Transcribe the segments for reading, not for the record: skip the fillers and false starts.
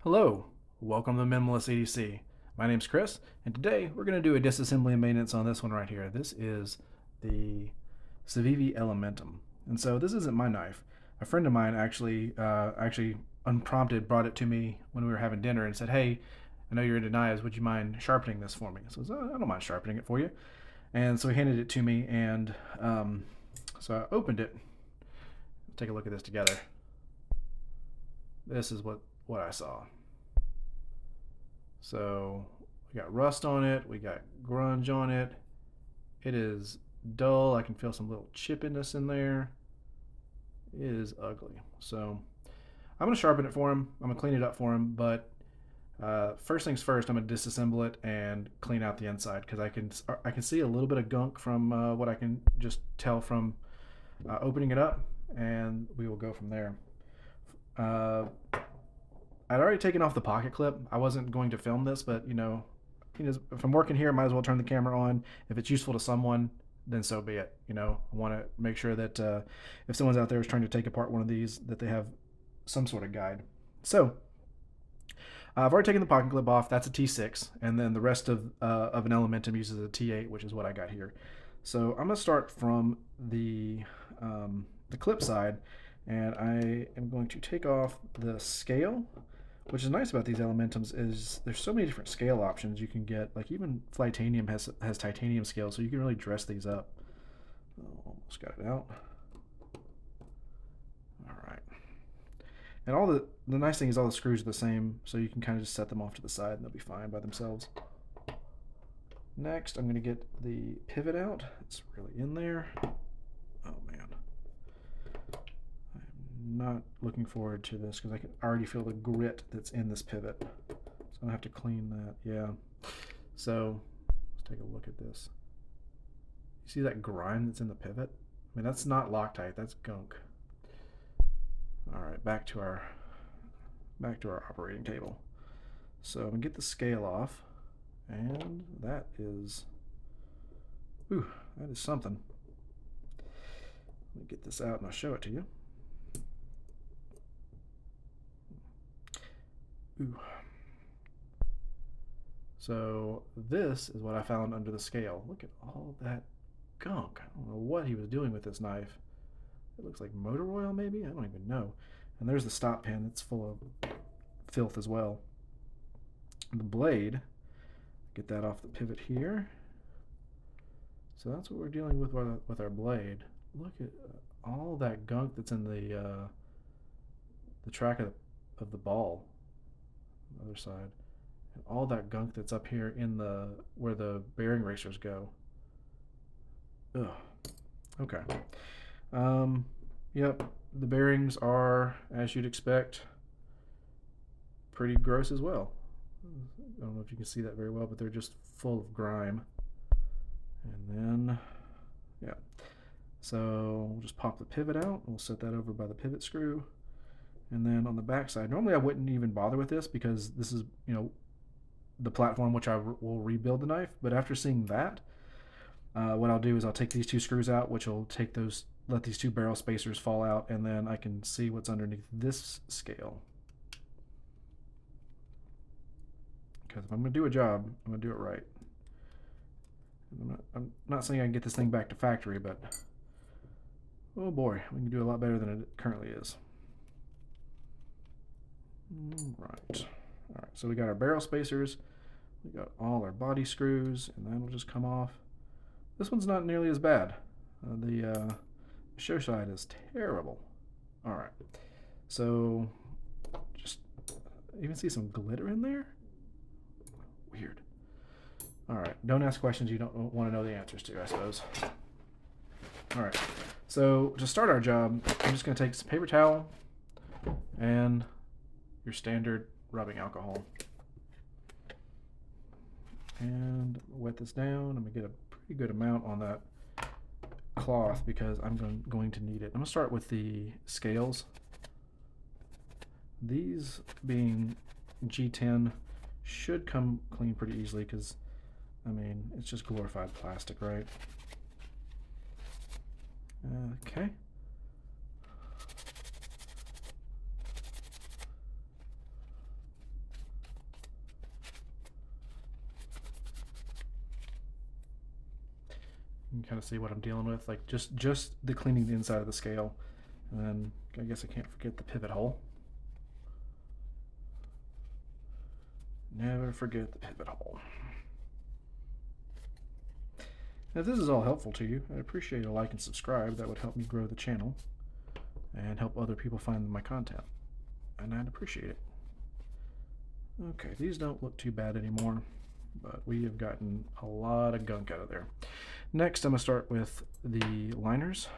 Hello, welcome to Minimalist EDC. My name's Chris, and today we're going to do a disassembly and maintenance on this one right here. This is the Civivi Elementum. And so this isn't my knife. A friend of mine actually unprompted brought it to me when we were having dinner and said, "Hey, I know you're into knives. Would you mind sharpening this for me?" So I said, "I don't mind sharpening it for you." And so he handed it to me, and so I opened it. Take a look at this together. This is what I saw. So we got rust on it, we got grunge on it. It is dull. I can feel some little chippiness in there. It is ugly. So I'm gonna sharpen it for him. I'm gonna clean it up for him. But first things first, I'm gonna disassemble it and clean out the inside because I can see a little bit of gunk from what I can just tell from opening it up, and we will go from there. Uh, I'd already taken off the pocket clip. I wasn't going to film this, but if I'm working here, I might as well turn the camera on. If it's useful to someone, then so be it. I want to make sure that if someone's out there is trying to take apart one of these, that they have some sort of guide. So I've already taken the pocket clip off. That's a T6, and then the rest of an Elementum uses a T8, which is what I got here. So I'm gonna start from the clip side, and I am going to take off the scale. Which is nice about these Elementums is there's so many different scale options you can get. Like even Flytanium has titanium scales, so you can really dress these up. Oh, almost got it out. All right. And all the nice thing is all the screws are the same, so you can kind of just set them off to the side and they'll be fine by themselves. Next, I'm going to get the pivot out. It's really in there. Oh man. Not looking forward to this because I can already feel the grit that's in this pivot. So I'm gonna have to clean that. Yeah. So let's take a look at this. You see that grime that's in the pivot? I mean, that's not Loctite, that's gunk. All right, back to our operating table. So I'm gonna get the scale off, and that is something. Let me get this out and I'll show it to you. Ooh. So this is what I found under the scale. Look at all that gunk. I don't know what he was doing with this knife. It looks like motor oil maybe? I don't even know. And there's the stop pin. It's full of filth as well. The blade, get that off the pivot here. So that's what we're dealing with our blade. Look at all that gunk that's in the track of the ball. Other side, and all that gunk that's up here in the where the bearing racers go. Ugh. Okay. Yep. The bearings are, as you'd expect, pretty gross as well. I don't know if you can see that very well, but they're just full of grime. And then, yeah. So we'll just pop the pivot out. We'll set that over by the pivot screw. And then on the back side, normally I wouldn't even bother with this because this is, the platform which I will rebuild the knife. But after seeing that, what I'll do is I'll take these two screws out, which will let these two barrel spacers fall out, and then I can see what's underneath this scale. Because if I'm going to do a job, I'm going to do it right. I'm not saying I can get this thing back to factory, but oh boy, we can do a lot better than it currently is. Right. All right, so we got our barrel spacers, we got all our body screws, and that'll just come off. This one's not nearly as bad. The show side is terrible. All right, so just even see some glitter in there. Weird. All right, don't ask questions you don't want to know the answers to, I suppose. All right, so to start our job, I'm just going to take some paper towel and your standard rubbing alcohol and wet this down. I'm gonna get a pretty good amount on that cloth because I'm going to need it. I'm gonna start with the scales. These being G10 should come clean pretty easily because I mean it's just glorified plastic, right? Okay. can kind of see what I'm dealing with. Like just the cleaning the inside of the scale. And then I guess I can't forget the pivot hole. Never forget the pivot hole. Now, if this is all helpful to you, I'd appreciate a like and subscribe. That would help me grow the channel and help other people find my content. And I'd appreciate it. Okay, these don't look too bad anymore, but we have gotten a lot of gunk out of there. Next, I'm going to start with the liners.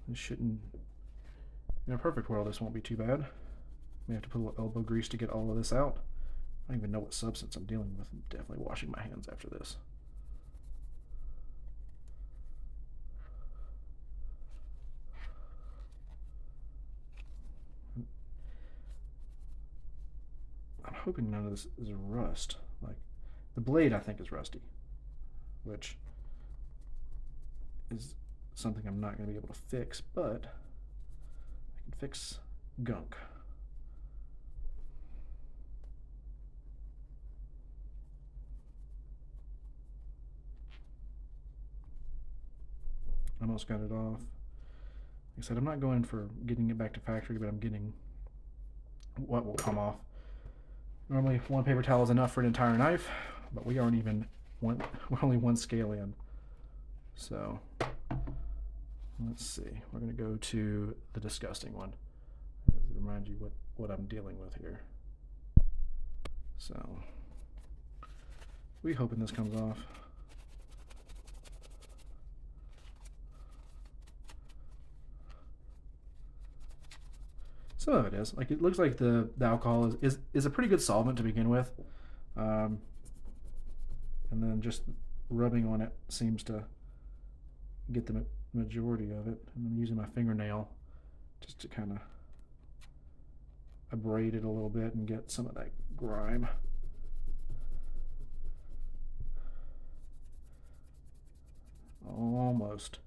This shouldn't, in a perfect world, this won't be too bad. May have to put a little elbow grease to get all of this out. I don't even know what substance I'm dealing with. I'm definitely washing my hands after this. I'm hoping none of this is rust. Like, the blade I think is rusty, which is something I'm not going to be able to fix, but I can fix gunk. Almost got it off. Like I said, I'm not going for getting it back to factory, but I'm getting what will come off. Normally one paper towel is enough for an entire knife, but we aren't even we're only one scale in. So let's see. We're going to go to the disgusting one. To remind you what I'm dealing with here. So we hoping this comes off. Some of it is. Like, it looks like the alcohol is a pretty good solvent to begin with. And then just rubbing on it seems to get the majority of it. And I'm using my fingernail just to kind of abrade it a little bit and get some of that grime. Almost.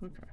Okay.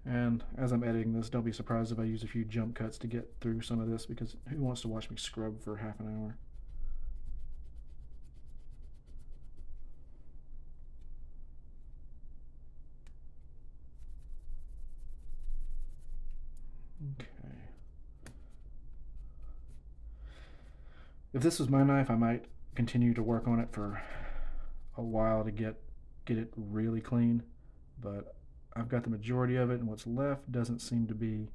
And as I'm editing this, don't be surprised if I use a few jump cuts to get through some of this, because who wants to watch me scrub for half an hour? Okay. If this was my knife, I might continue to work on it for a while to get it really clean, but I've got the majority of it, and what's left doesn't seem to be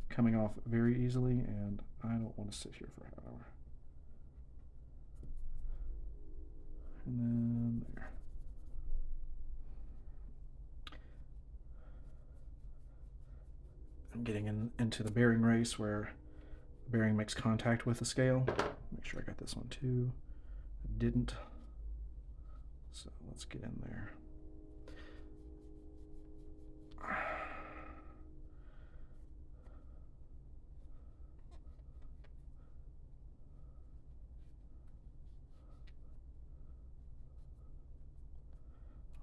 coming off very easily, and I don't want to sit here for an hour. And then there. I'm getting into the bearing race where the bearing makes contact with the scale. Make sure I got this one too. I didn't. So let's get in there.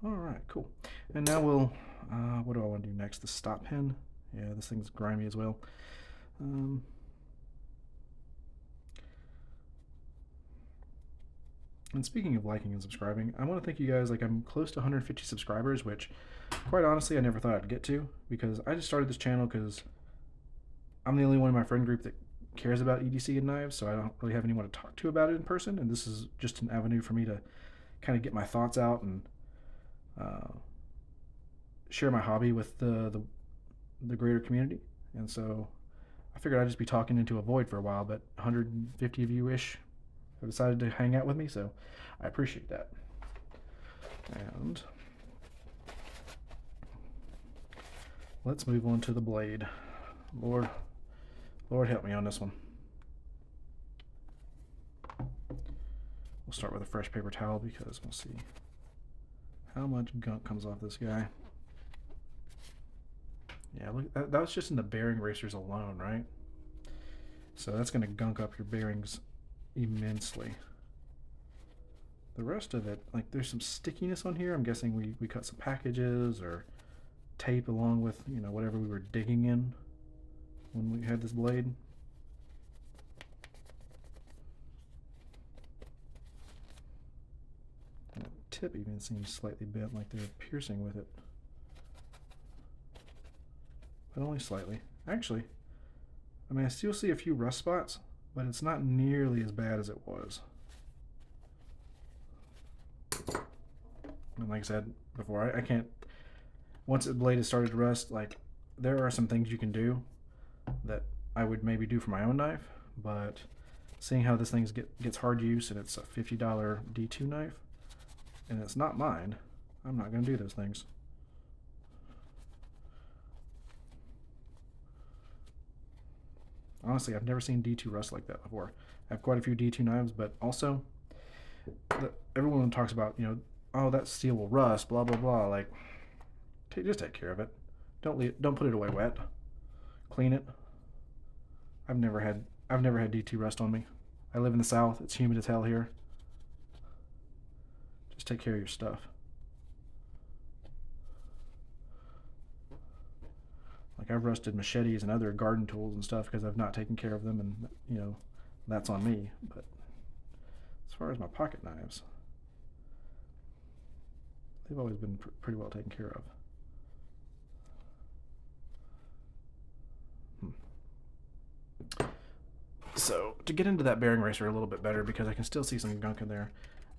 All right, cool. And now we'll, what do I want to do next? The stop pin. Yeah, this thing's grimy as well. And speaking of liking and subscribing, I want to thank you guys. Like, I'm close to 150 subscribers, which, quite honestly, I never thought I'd get to, because I just started this channel because I'm the only one in my friend group that cares about EDC and knives, so I don't really have anyone to talk to about it in person, and this is just an avenue for me to kind of get my thoughts out and share my hobby with the greater community. And so I figured I'd just be talking into a void for a while, but 150 of you ish have decided to hang out with me, so I appreciate that. And let's move on to the blade. Lord help me on this one. We'll start with a fresh paper towel because we'll see how much gunk comes off this guy. Yeah, look, that was just in the bearing racers alone, right? So that's going to gunk up your bearings immensely. The rest of it, like, there's some stickiness on here. I'm guessing we cut some packages or tape along with, you know, whatever we were digging in when we had this blade. tip even seems slightly bent, like they're piercing with it. But only slightly. Actually, I mean, I still see a few rust spots, but it's not nearly as bad as it was. And like I said before, I can't, once the blade has started to rust, like, there are some things you can do that I would maybe do for my own knife, but seeing how this thing gets hard use, and it's a $50 D2 knife, and it's not mine, I'm not going to do those things. Honestly, I've never seen D2 rust like that before. I have quite a few D2 knives, but also, everyone talks about, you know, oh, that steel will rust, blah, blah, blah. Like, just take care of it. Don't put it away wet. Clean it. I've never had D2 rust on me. I live in the South. It's humid as hell here. Just take care of your stuff. Like, I've rusted machetes and other garden tools and stuff because I've not taken care of them, and, you know, that's on me. But as far as my pocket knives, they've always been pretty well taken care of. So, to get into that bearing racer a little bit better, because I can still see some gunk in there,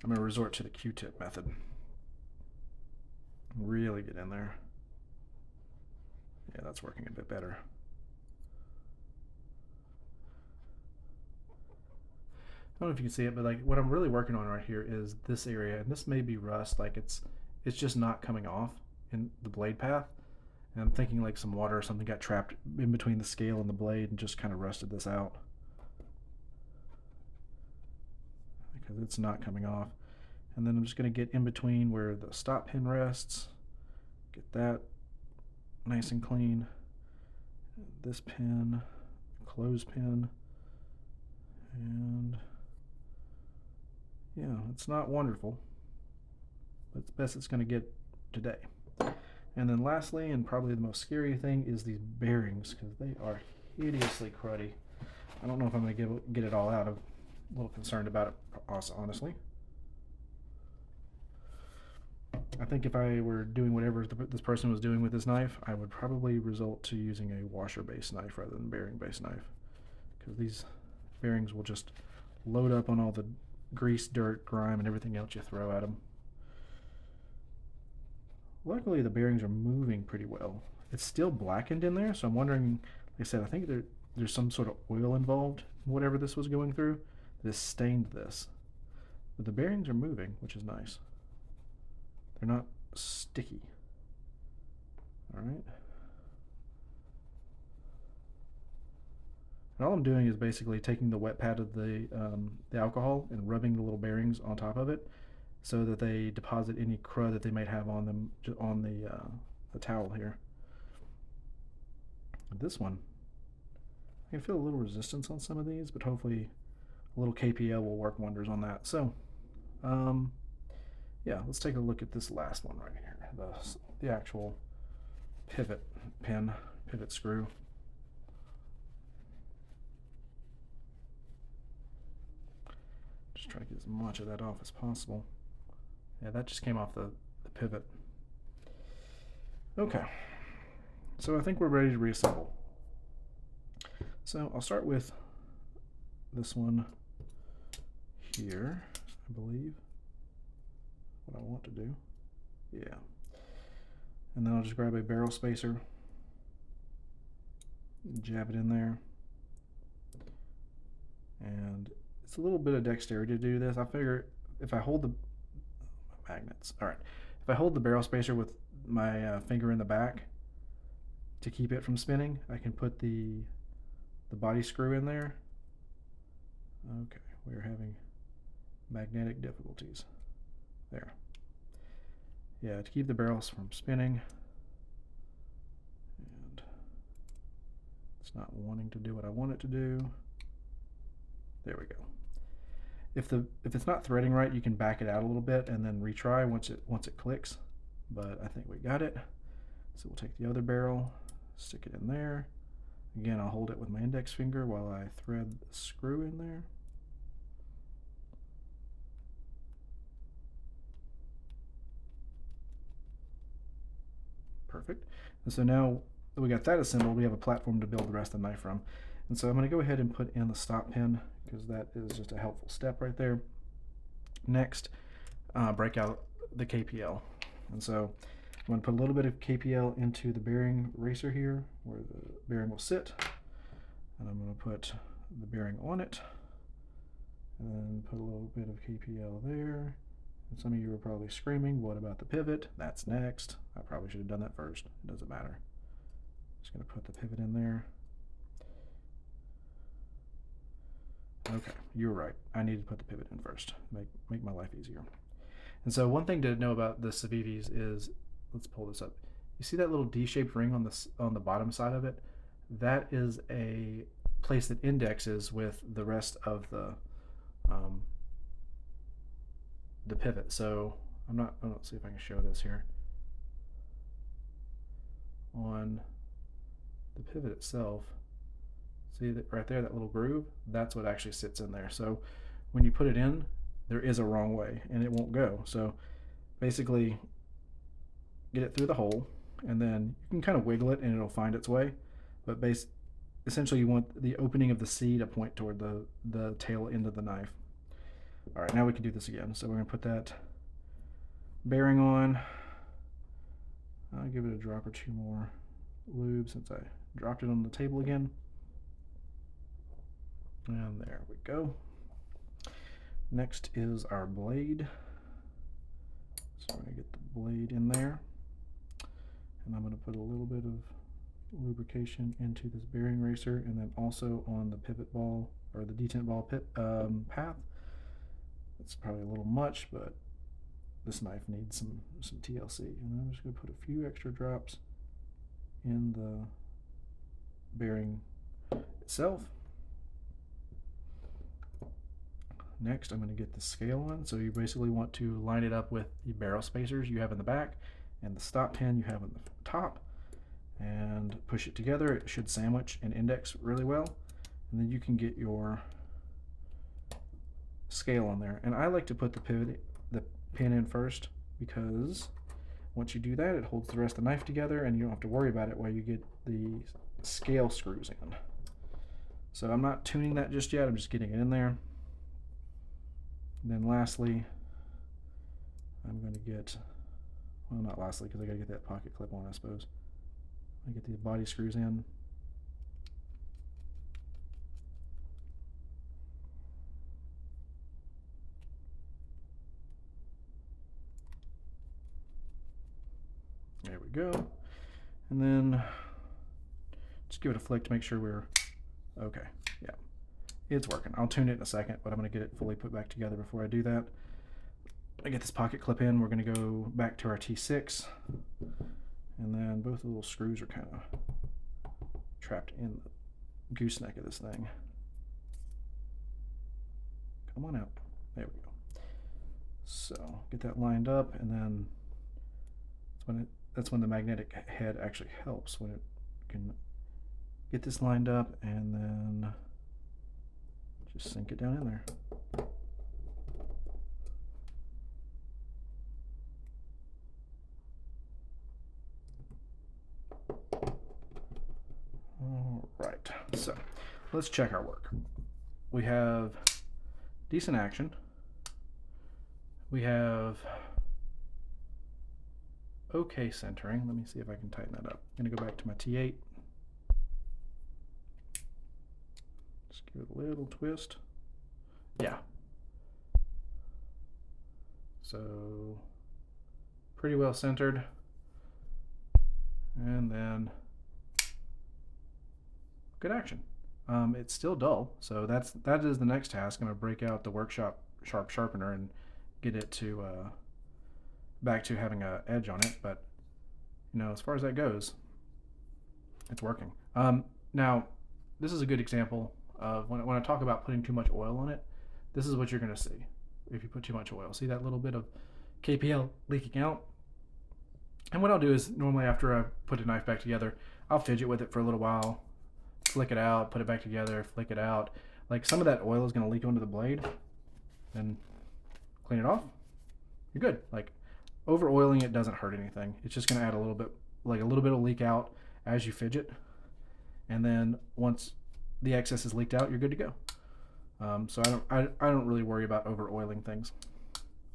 I'm going to resort to the Q-tip method. Really get in there. Yeah, that's working a bit better. I don't know if you can see it, but like, what I'm really working on right here is this area, and this may be rust, like it's just not coming off in the blade path. And I'm thinking like some water or something got trapped in between the scale and the blade and just kind of rusted this out, because it's not coming off. And then I'm just going to get in between where the stop pin rests, get that nice and clean. This pin, close pin, and yeah, it's not wonderful, but it's the best it's going to get today. And then lastly, and probably the most scary thing, is these bearings, because they are hideously cruddy. I don't know if I'm going to get it all out. I'm a little concerned about it, honestly. I think if I were doing whatever this person was doing with this knife, I would probably resort to using a washer-based knife rather than bearing-based knife, because these bearings will just load up on all the grease, dirt, grime, and everything else you throw at them. Luckily, the bearings are moving pretty well. It's still blackened in there, so I'm wondering, like I said, I think there's some sort of oil involved in whatever this was going through that has stained this. But the bearings are moving, which is nice. They're not sticky. All right. And all I'm doing is basically taking the wet pad of the alcohol and rubbing the little bearings on top of it, so that they deposit any crud that they might have on them on the towel here. This one, I can feel a little resistance on some of these, but hopefully a little KPL will work wonders on that. So, yeah, let's take a look at this last one right here, the actual pivot pin, pivot screw. Just try to get as much of that off as possible. Yeah, that just came off the pivot. Okay, so I think we're ready to reassemble. So I'll start with this one here, I believe. What I want to do. Yeah. And then I'll just grab a barrel spacer, jab it in there. And it's a little bit of dexterity to do this. I figure if I hold the magnets. All right. If I hold the barrel spacer with my finger in the back to keep it from spinning, I can put the body screw in there. Okay, we're having magnetic difficulties. There. Yeah, to keep the barrels from spinning. And it's not wanting to do what I want it to do. There we go. If it's not threading right, you can back it out a little bit and then retry once it clicks. But I think we got it. So we'll take the other barrel, stick it in there. Again, I'll hold it with my index finger while I thread the screw in there. Perfect. And so now that we got that assembled, we have a platform to build the rest of the knife from. And so I'm going to go ahead and put in the stop pin because that is just a helpful step right there. Next, break out the KPL. And so I'm going to put a little bit of KPL into the bearing racer here where the bearing will sit. And I'm going to put the bearing on it. And then put a little bit of KPL there. And some of you are probably screaming, what about the pivot? That's next. I probably should have done that first. It doesn't matter. Just going to put the pivot in there. Okay, you were right. I need to put the pivot in first. Make my life easier. And so one thing to know about the Civivis is, let's pull this up. You see that little D-shaped ring on the bottom side of it? That is a place that indexes with the rest of the pivot. So let's see if I can show this here. On the pivot itself, see that right there, that little groove? That's what actually sits in there. So when you put it in, there is a wrong way and it won't go. So basically get it through the hole and then you can kind of wiggle it and it'll find its way. But essentially you want the opening of the C to point toward the tail end of the knife. All right, now we can do this again. So we're gonna put that bearing on. I'll give it a drop or two more lube since I dropped it on the table again. And there we go. Next is our blade. So I'm going to get the blade in there. And I'm going to put a little bit of lubrication into this bearing racer and then also on the pivot ball or the detent ball path. It's probably a little much, but this knife needs some TLC. And I'm just going to put a few extra drops in the bearing itself. Next, I'm going to get the scale on. So you basically want to line it up with the barrel spacers you have in the back and the stop pin you have on the top and push it together. It should sandwich and index really well. And then you can get your scale on there. And I like to put the pin in first because once you do that, it holds the rest of the knife together and you don't have to worry about it while you get the scale screws in. So I'm not tuning that just yet. I'm just getting it in there. And then lastly, I'm going to get, well, not lastly, because I got to get that pocket clip on, I suppose. I get the body screws in. There we go. And then just give it a flick to make sure we're okay. Yeah. It's working. I'll tune it in a second, but I'm going to get it fully put back together before I do that. I get this pocket clip in. We're going to go back to our T6. And then both the little screws are kind of trapped in the gooseneck of this thing. Come on out. There we go. So get that lined up, and then that's when the magnetic head actually helps, when it can get this lined up and then just sink it down in there. All right, so let's check our work. We have decent action. We have okay centering. Let me see if I can tighten that up. I'm gonna go back to my T8. Just give it a little twist. Yeah. So pretty well centered. And then good action. It's still dull, so that is the next task. I'm gonna break out the workshop sharpener and get it to back to having an edge on it. But you know, as far as that goes, it's working. Now, this is a good example of when I talk about putting too much oil on it. This is what you're gonna see if you put too much oil. See that little bit of KPL leaking out? And what I'll do is normally after I put a knife back together, I'll fidget with it for a little while, flick it out, put it back together, flick it out. Like some of that oil is gonna leak onto the blade, then clean it off. You're good. Like over oiling it doesn't hurt anything. It's just gonna add a little bit like a little bit will leak out as you fidget, and then once the excess is leaked out, you're good to go. So I don't really worry about over oiling things.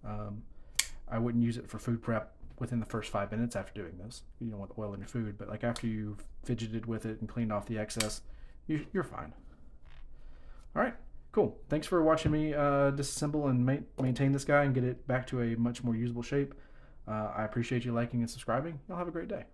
I wouldn't use it for food prep within the first 5 minutes after doing this. You don't want the oil in your food, but like after you've fidgeted with it and cleaned off the excess, you're fine. All right, cool. Thanks for watching me disassemble and maintain this guy and get it back to a much more usable shape. I appreciate you liking and subscribing. Y'all have a great day.